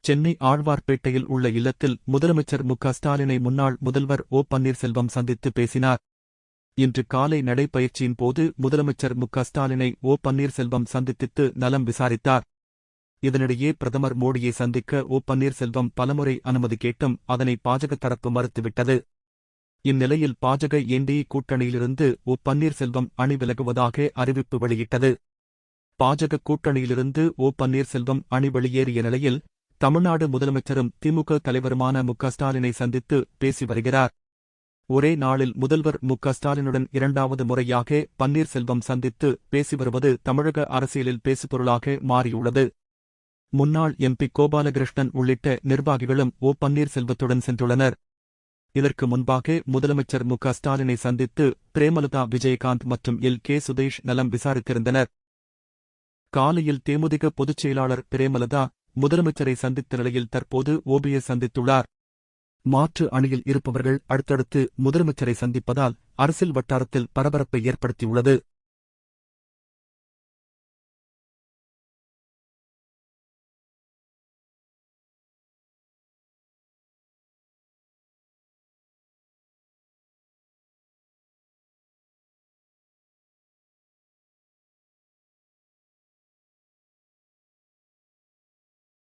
சென்னை ஆழ்வார்பேட்டையில் உள்ள இல்லத்தில் முதலமைச்சர் மு.க.ஸ்டாலினை முன்னாள் முதல்வர் ஓ. பன்னீர்செல்வம் சந்தித்து பேசினார். இன்று காலை நடைப்பயிற்சியின் போது முதலமைச்சர் மு.க.ஸ்டாலினை ஓ. பன்னீர்செல்வம் சந்தித்து நலம் விசாரித்தார். இதனிடையே பிரதமர் மோடியை சந்திக்க ஓ. பன்னீர்செல்வம் பலமுறை அனுமதி கேட்டும் அதனை பாஜக தரப்பு மறுத்துவிட்டது. இந்நிலையில் பாஜக என்டிஏ கூட்டணியிலிருந்து ஓ. பன்னீர்செல்வம் அணி விலகுவதாக அறிவிப்பு வெளியிட்டது. பாஜக கூட்டணியிலிருந்து ஓ. பன்னீர்செல்வம் அணி வெளியேறிய நிலையில் தமிழ்நாடு முதலமைச்சரும் திமுக தலைவருமான மு.க.ஸ்டாலினை சந்தித்து பேசி வருகிறார். ஒரே நாளில் முதல்வர் மு.க.ஸ்டாலினுடன் இரண்டாவது முறையாக பன்னீர்செல்வம் சந்தித்து பேசி வருவது தமிழக அரசியலில் பேசுபொருளாக மாறியுள்ளது. முன்னாள் எம்பி கோபாலகிருஷ்ணன் உள்ளிட்ட நிர்வாகிகளும் ஓ. பன்னீர்செல்வத்துடன் சென்றுள்ளனர். இதற்கு முன்பாக முதலமைச்சர் மு.க.ஸ்டாலினை சந்தித்து பிரேமலதா விஜயகாந்த் மற்றும் எல்.கே. சுதேஷ் நலம் விசாரித்திருந்தனர். காலையில் தேமுதிக பொதுச் செயலாளர் பிரேமலதா முதலமைச்சரை சந்தித்த நிலையில் தற்போது ஓபிஎஸ் சந்தித்துள்ளார். மாற்று அணியில் இருப்பவர்கள் அடுத்தடுத்து முதலமைச்சரை சந்திப்பதால் அரசியல் வட்டாரத்தில் பரபரப்பை ஏற்படுத்தியுள்ளது.